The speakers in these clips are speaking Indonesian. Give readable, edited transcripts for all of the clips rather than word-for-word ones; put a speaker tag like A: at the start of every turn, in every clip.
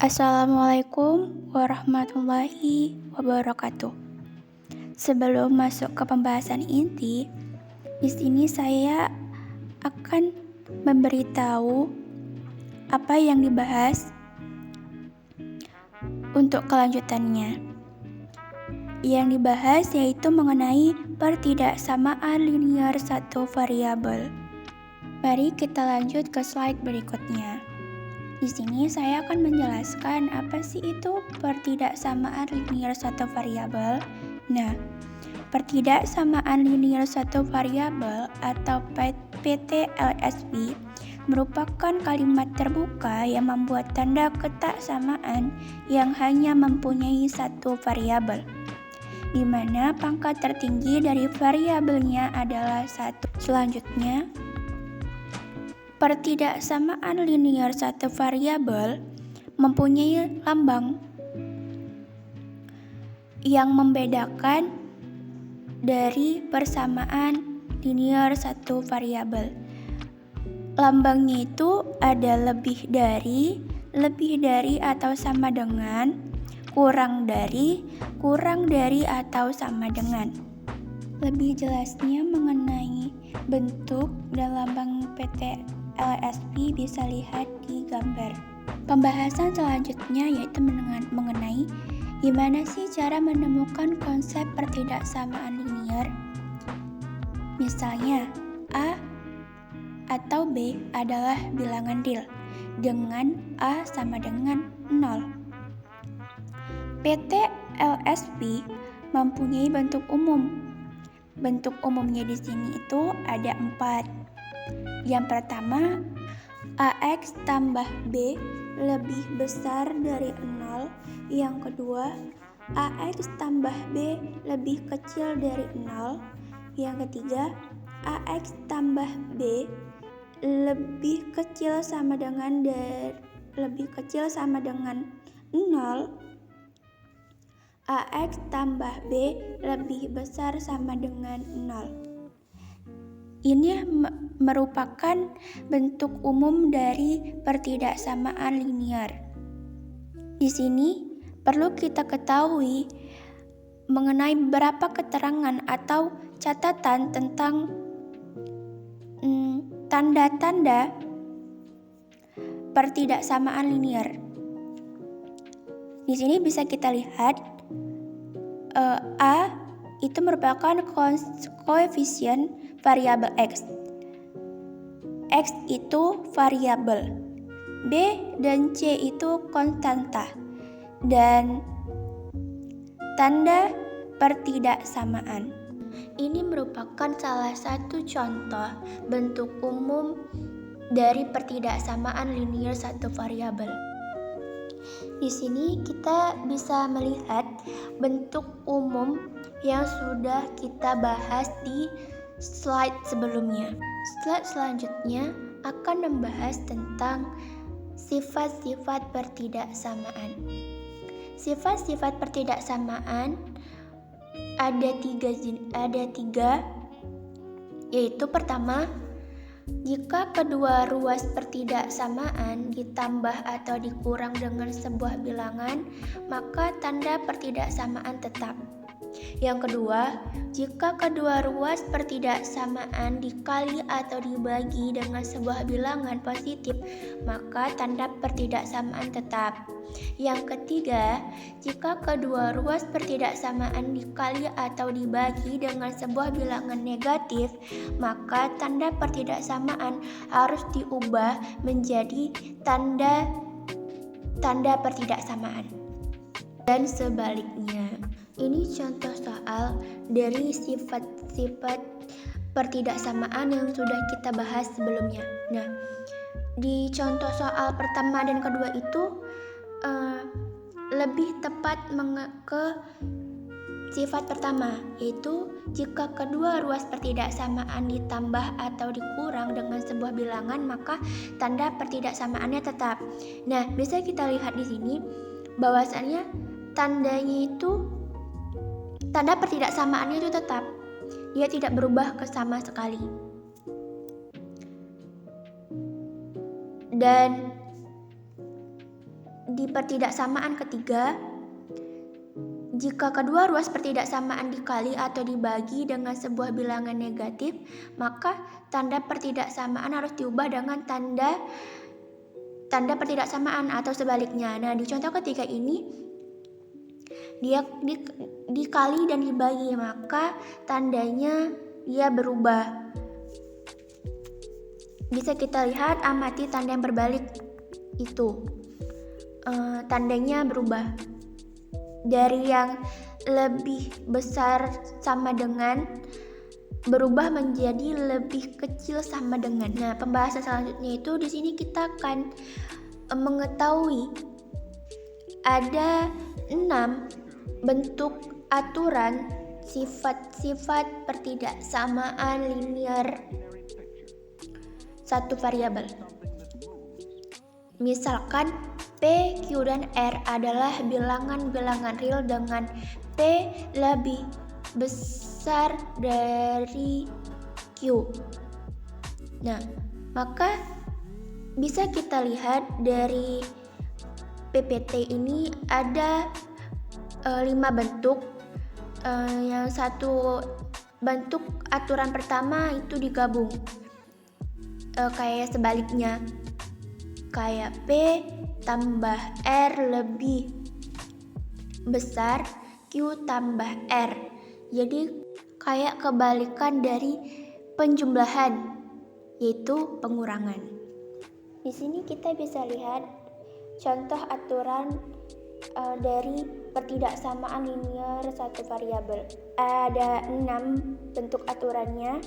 A: Assalamualaikum warahmatullahi wabarakatuh. Sebelum masuk ke pembahasan inti, di sini saya akan memberitahu apa yang dibahas untuk kelanjutannya. Yang dibahas yaitu mengenai pertidaksamaan linier satu variabel. Mari kita lanjut ke slide berikutnya. Di sini saya akan menjelaskan apa sih itu pertidaksamaan linier satu variabel. Nah, pertidaksamaan linier satu variabel atau PTLSV merupakan kalimat terbuka yang membuat tanda ketaksamaan yang hanya mempunyai satu variabel, di mana pangkat tertinggi dari variabelnya adalah 1. Selanjutnya, pertidaksamaan linier satu variabel mempunyai lambang yang membedakan dari persamaan linier satu variabel. Lambangnya itu ada lebih dari atau sama dengan, kurang dari atau sama dengan. Lebih jelasnya mengenai bentuk dan lambang PTLSV bisa lihat di gambar. Pembahasan selanjutnya yaitu mengenai gimana sih cara menemukan konsep pertidaksamaan linier. Misalnya, A atau B adalah bilangan real dengan A sama dengan 0. PTLSV mempunyai bentuk umum. Bentuk umumnya di sini itu ada 4. Yang pertama, AX tambah B lebih besar dari 0. Yang kedua, AX tambah B lebih kecil dari 0. Yang ketiga, AX tambah B lebih kecil sama dengan 0. AX tambah B lebih besar sama dengan 0. Ini merupakan bentuk umum dari pertidaksamaan linier. Di sini perlu kita ketahui mengenai beberapa keterangan atau catatan tentang tanda-tanda pertidaksamaan linier. Di sini bisa kita lihat A itu merupakan koefisien variabel X. X itu variabel. B dan C itu konstanta. Dan tanda pertidaksamaan. Ini merupakan salah satu contoh bentuk umum dari pertidaksamaan linier satu variabel. Di sini kita bisa melihat bentuk umum yang sudah kita bahas di slide sebelumnya. Slide selanjutnya akan membahas tentang sifat-sifat pertidaksamaan. Sifat-sifat pertidaksamaan ada tiga, yaitu pertama, jika kedua ruas pertidaksamaan ditambah atau dikurang dengan sebuah bilangan, maka tanda pertidaksamaan tetap. Yang kedua, jika kedua ruas pertidaksamaan dikali atau dibagi dengan sebuah bilangan positif, maka tanda pertidaksamaan tetap. Yang ketiga, jika kedua ruas pertidaksamaan dikali atau dibagi dengan sebuah bilangan negatif, maka tanda pertidaksamaan harus diubah menjadi tanda pertidaksamaan. Dan sebaliknya. Ini contoh soal dari sifat-sifat pertidaksamaan yang sudah kita bahas sebelumnya. Nah, di contoh soal pertama dan kedua itu lebih tepat ke sifat pertama, yaitu jika kedua ruas pertidaksamaan ditambah atau dikurang dengan sebuah bilangan, maka tanda pertidaksamaannya tetap. Nah, bisa kita lihat di sini bahwasannya tanda pertidaksamaannya itu tetap, dia tidak berubah ke sama sekali. Dan di pertidaksamaan ketiga, jika kedua ruas pertidaksamaan dikali atau dibagi dengan sebuah bilangan negatif, maka tanda pertidaksamaan harus diubah dengan tanda pertidaksamaan atau sebaliknya. Nah, di contoh ketiga ini dia dikali dan dibagi, maka tandanya dia berubah. Bisa kita lihat, amati tanda yang berbalik itu. Tandanya berubah dari yang lebih besar sama dengan berubah menjadi lebih kecil sama dengan. Nah, pembahasan selanjutnya itu di sini kita akan mengetahui ada 6 bentuk aturan sifat-sifat pertidaksamaan linear satu variabel. Misalkan P, Q, dan R adalah bilangan-bilangan real dengan P lebih besar dari Q. Nah, maka bisa kita lihat dari PPT ini ada 5 bentuk. Yang satu bentuk aturan pertama itu digabung, kayak sebaliknya, kayak P tambah R lebih besar Q tambah R. Jadi kayak kebalikan dari penjumlahan, yaitu pengurangan. Di sini kita bisa lihat contoh aturan dari pertidaksamaan linear satu variabel. Ada 6 bentuk aturannya.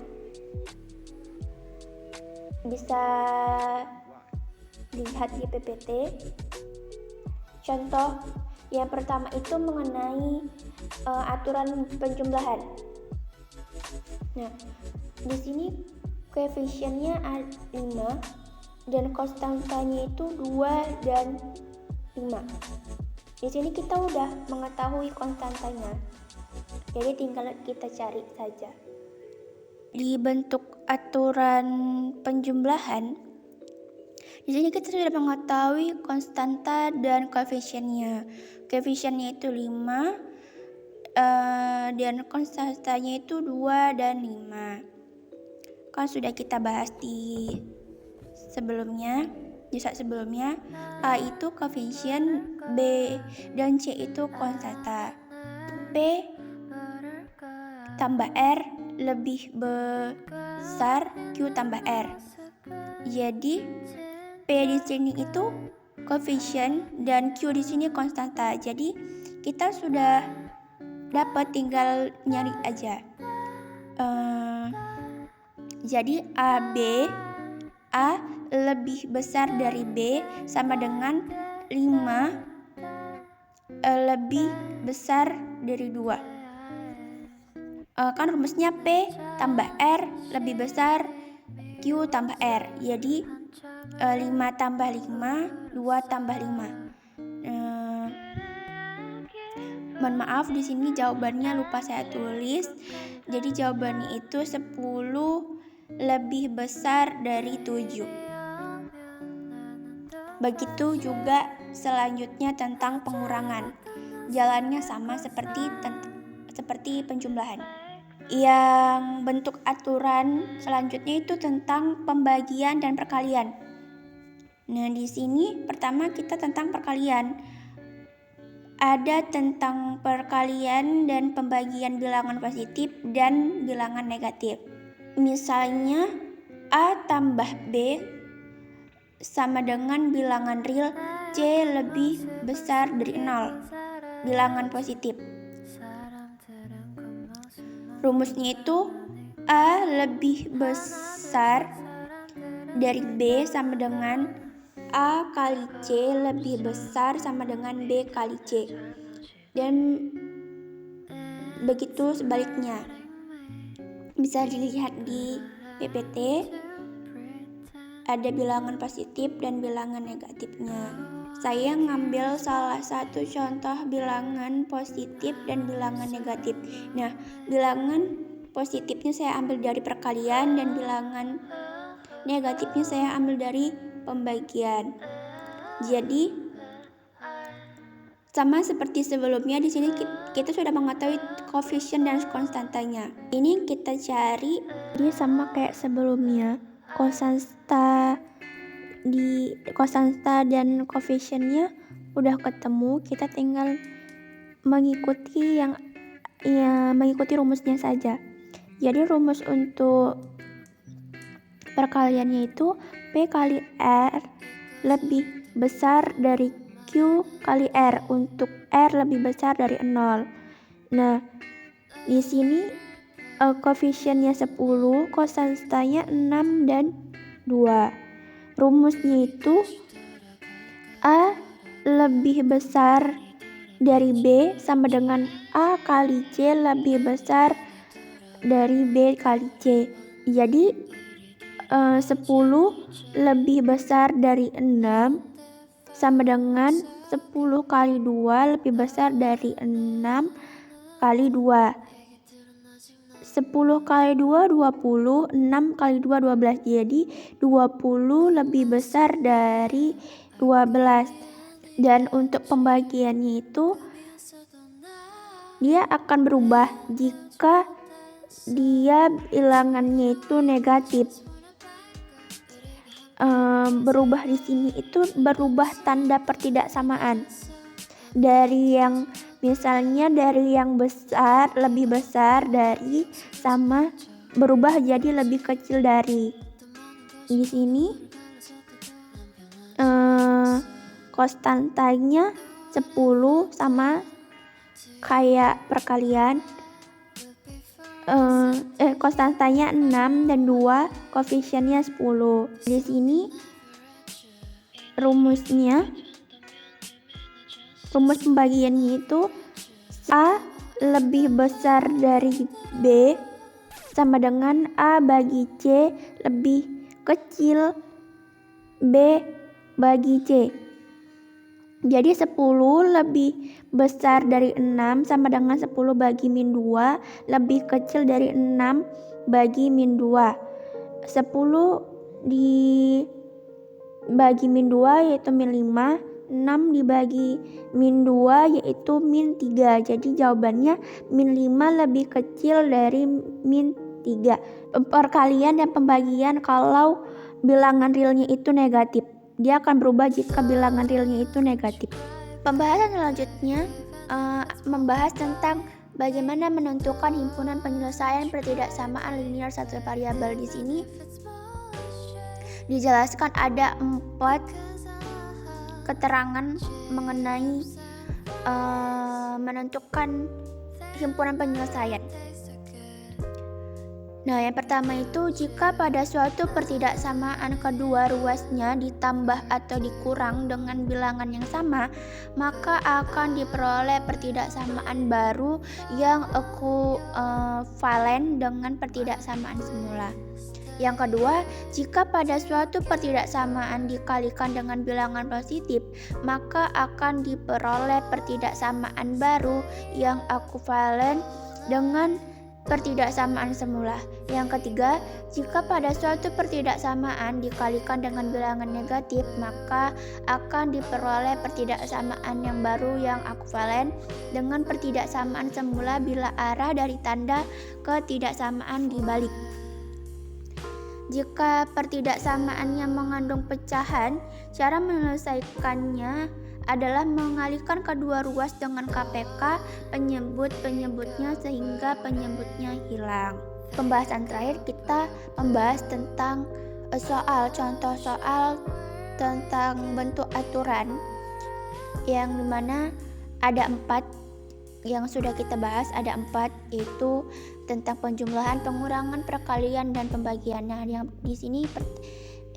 A: Bisa dilihat di PPT. Contoh yang pertama itu mengenai aturan penjumlahan. Nah, di sini koefisiennya 5 dan konstantanya itu 2 dan 5. Di sini kita udah mengetahui konstantanya, jadi tinggal kita cari saja. Di bentuk aturan penjumlahan, di sini kita sudah mengetahui konstanta dan koefisiennya. Koefisiennya itu 5 dan konstantanya itu 2 dan 5. Kan sudah kita bahas di sebelumnya. Di saat sebelumnya, A itu koefisien, B dan C itu konstanta. P tambah R lebih besar Q tambah R. Jadi P di sini itu koefisien dan Q di sini konstanta. Jadi kita sudah dapat, tinggal nyari aja. Jadi A lebih besar dari B sama dengan 5 lebih besar dari 2. Kan rumusnya P tambah R lebih besar Q tambah R. Jadi 5 tambah 5, 2 tambah 5. Mohon maaf, di sini jawabannya lupa saya tulis. Jadi jawabannya itu 10 lebih besar dari 7. Begitu juga selanjutnya tentang pengurangan. Jalannya sama seperti penjumlahan. Yang bentuk aturan selanjutnya itu tentang pembagian dan perkalian. Nah, di sini pertama kita tentang perkalian. Ada tentang perkalian dan pembagian bilangan positif dan bilangan negatif. Misalnya A tambah B sama dengan bilangan real C lebih besar dari 0, bilangan positif. Rumusnya itu A lebih besar dari B sama dengan A kali C lebih besar sama dengan B kali C. Dan begitu sebaliknya. Bisa dilihat di PPT. Ada bilangan positif dan bilangan negatifnya. Saya ngambil salah satu contoh bilangan positif dan bilangan negatif. Nah, bilangan positifnya saya ambil dari perkalian dan bilangan negatifnya saya ambil dari pembagian. Jadi, Sama seperti sebelumnya, di sini kita sudah mengetahui koefisien dan konstantanya. Ini kita cari, dia sama kayak sebelumnya. Konstanta dan koefisiennya udah ketemu, kita tinggal mengikuti rumusnya saja. Jadi rumus untuk perkaliannya itu P kali R lebih besar dari Q kali R untuk R lebih besar dari 0. Nah, di sini koefisiennya 10, konstantanya 6 dan 2. Rumusnya itu A lebih besar dari B sama dengan A kali C lebih besar dari B kali C. Jadi 10 lebih besar dari 6 sama dengan 10 kali 2 lebih besar dari 6 kali 2. 10 kali 2 20, 6 kali 2 12. Jadi 20 lebih besar dari 12. Dan untuk pembagiannya itu dia akan berubah jika dia bilangannya itu negatif. Berubah di sini itu berubah tanda pertidaksamaan. Dari yang misalnya dari yang besar lebih besar dari sama berubah jadi lebih kecil dari. Di sini konstantanya 10 sama kayak perkalian. Konstantanya 6 dan 2, koefisiennya 10. Di sini rumus pembagiannya itu A lebih besar dari B sama dengan A bagi C lebih kecil B bagi C. Jadi 10 lebih besar dari 6 sama dengan 10 bagi min 2 lebih kecil dari 6 bagi min 2. 10 dibagi min 2 yaitu min 5. 6 dibagi min 2 yaitu min 3. Jadi jawabannya min 5 lebih kecil dari min 3. Perkalian dan pembagian kalau bilangan realnya itu negatif. Dia akan berubah jika bilangan realnya itu negatif. Pembahasan selanjutnya membahas tentang bagaimana menentukan himpunan penyelesaian pertidaksamaan linear satu variabel. Di sini dijelaskan ada 4 keterangan mengenai menentukan himpunan penyelesaian. Nah, yang pertama itu jika pada suatu pertidaksamaan kedua ruasnya ditambah atau dikurang dengan bilangan yang sama, maka akan diperoleh pertidaksamaan baru yang ekuivalen dengan pertidaksamaan semula. Yang kedua, jika pada suatu pertidaksamaan dikalikan dengan bilangan positif, maka akan diperoleh pertidaksamaan baru yang ekuivalen dengan pertidaksamaan semula. Yang ketiga, jika pada suatu pertidaksamaan dikalikan dengan bilangan negatif, maka akan diperoleh pertidaksamaan yang baru yang ekuivalen dengan pertidaksamaan semula bila arah dari tanda ketidaksamaan dibalik. Jika pertidaksamaannya mengandung pecahan, cara menyelesaikannya adalah mengalihkan kedua ruas dengan KPK penyebut-penyebutnya sehingga penyebutnya hilang. Pembahasan terakhir kita membahas tentang contoh soal tentang bentuk aturan yang dimana ada 4 yang sudah kita bahas, ada 4 yaitu tentang penjumlahan, pengurangan, perkalian, dan pembagian. Nah, yang di sini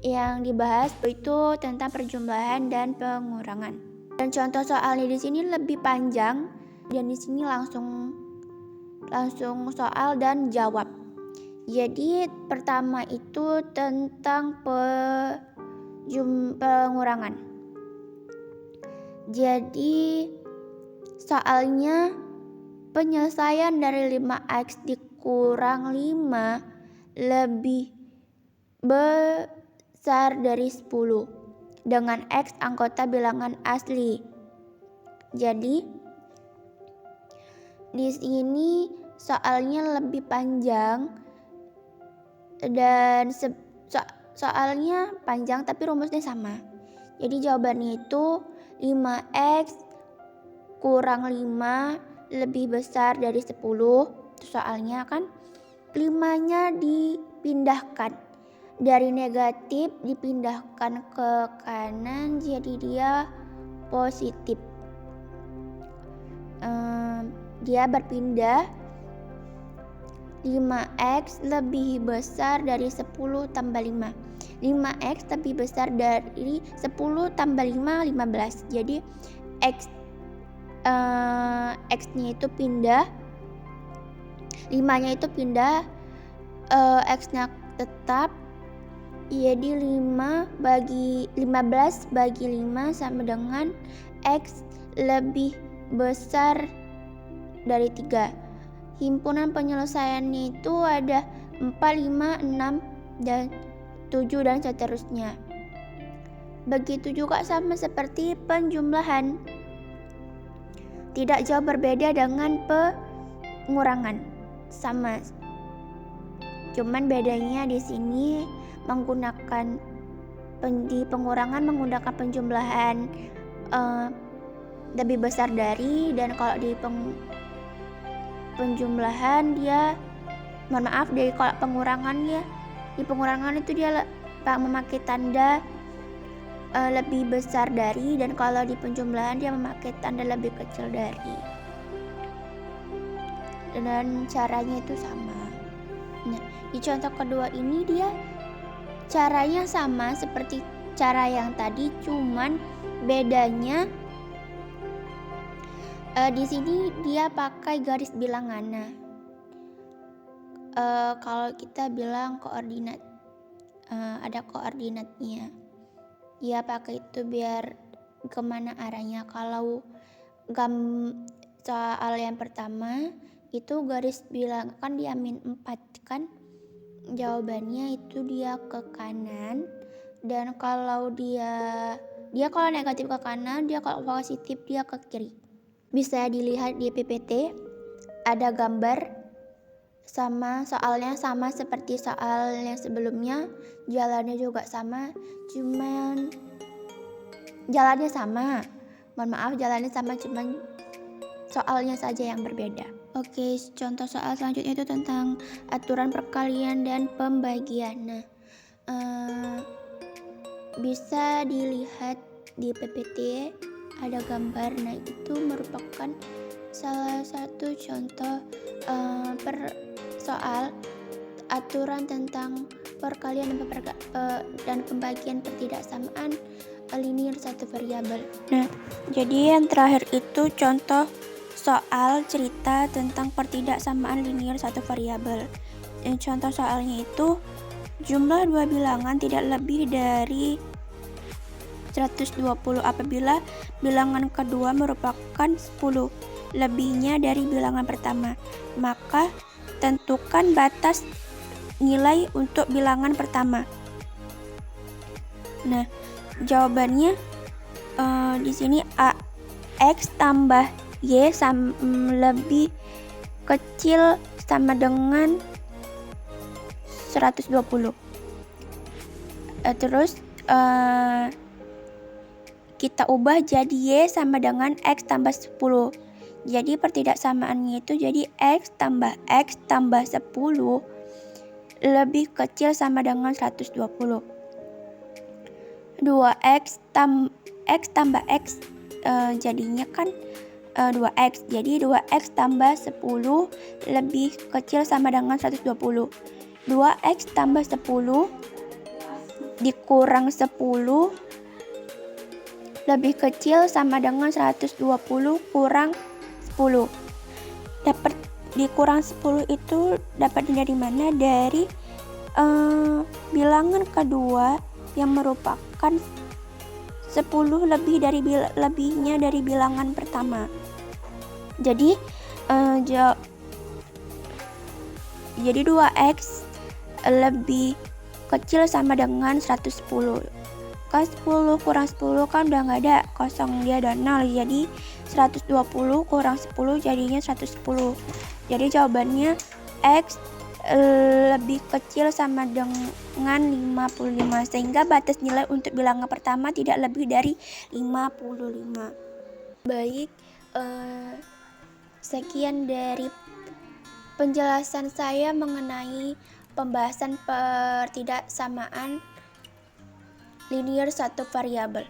A: yang dibahas itu tentang perjumlahan dan pengurangan. Dan contoh soalnya di sini lebih panjang dan di sini langsung soal dan jawab. Jadi pertama itu tentang pengurangan. Jadi soalnya penyelesaian dari 5x dikurang 5 lebih besar dari 10 dengan x anggota bilangan asli. Jadi di sini soalnya lebih panjang dan soalnya panjang tapi rumusnya sama. Jadi jawabannya itu 5x kurang 5 lebih besar dari 10. Soalnya kan 5-nya dipindahkan dari negatif dipindahkan ke kanan, jadi dia positif. Dia berpindah 5x lebih besar dari 10 tambah 5. 5x lebih besar dari 10 tambah 5, 15. Jadi x-nya itu pindah, 5-nya itu pindah, x-nya tetap. Jadi 15 bagi 5 sama dengan x lebih besar dari 3. Himpunan penyelesaiannya itu ada 4, 5, 6, dan 7 dan seterusnya. Begitu juga sama seperti penjumlahan. Tidak jauh berbeda dengan pengurangan. Sama. Cuman bedanya di sini di pengurangan menggunakan penjumlahan lebih besar dari, dan kalau di penjumlahan dia kalau pengurangan ya, di pengurangan itu dia memakai tanda lebih besar dari, dan kalau di penjumlahan dia memakai tanda lebih kecil dari, dan caranya itu sama. Nah, di contoh kedua ini dia caranya sama seperti cara yang tadi, cuman bedanya di sini dia pakai garis bilangan. Nah, kalau kita bilang koordinat, ada koordinatnya. Dia pakai itu biar kemana arahnya. Kalau soal yang pertama itu garis bilangan kan dia -4 kan. Jawabannya itu dia ke kanan, dan kalau dia kalau negatif ke kanan, dia kalau positif dia ke kiri. Bisa dilihat di PPT ada gambar, sama soalnya sama seperti soal yang sebelumnya, jalannya juga sama, cuman jalannya sama. Mohon maaf, jalannya sama, cuman soalnya saja yang berbeda. Oke, contoh soal selanjutnya itu tentang aturan perkalian dan pembagian. Nah, bisa dilihat di PPT ada gambar. Nah, itu merupakan salah satu contoh soal aturan tentang perkalian dan pembagian pertidaksamaan linear satu variabel. Nah, jadi yang terakhir itu contoh soal cerita tentang pertidaksamaan linear satu variabel. Contoh soalnya itu jumlah dua bilangan tidak lebih dari 120 apabila bilangan kedua merupakan 10 lebihnya dari bilangan pertama. Maka tentukan batas nilai untuk bilangan pertama. Nah, jawabannya di sini x tambah y lebih kecil sama dengan 120. Terus kita ubah jadi y sama dengan x tambah 10. Jadi pertidaksamaannya itu jadi x tambah 10 lebih kecil sama dengan 120. 2x tambah x jadinya kan 2x. Jadi 2x tambah 10 lebih kecil sama dengan 120. 2x tambah 10 dikurang 10 lebih kecil sama dengan 120 kurang 10. Dapat dikurang 10 itu dapat dari mana? Dari bilangan kedua yang merupakan 10 lebihnya dari bilangan pertama. Jadi 2x lebih kecil sama dengan 110. Kan 10 kurang 10 kan udah nggak ada, kosong dia ada 0. Jadi 120 kurang 10 jadinya 110. Jadi jawabannya X lebih kecil sama dengan 55, sehingga batas nilai untuk bilangan pertama tidak lebih dari 55. Baik, sekian dari penjelasan saya mengenai pembahasan pertidaksamaan linear satu variabel.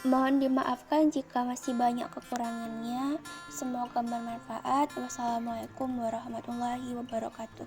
A: Mohon dimaafkan jika masih banyak kekurangannya. Semoga bermanfaat. Wassalamualaikum warahmatullahi wabarakatuh.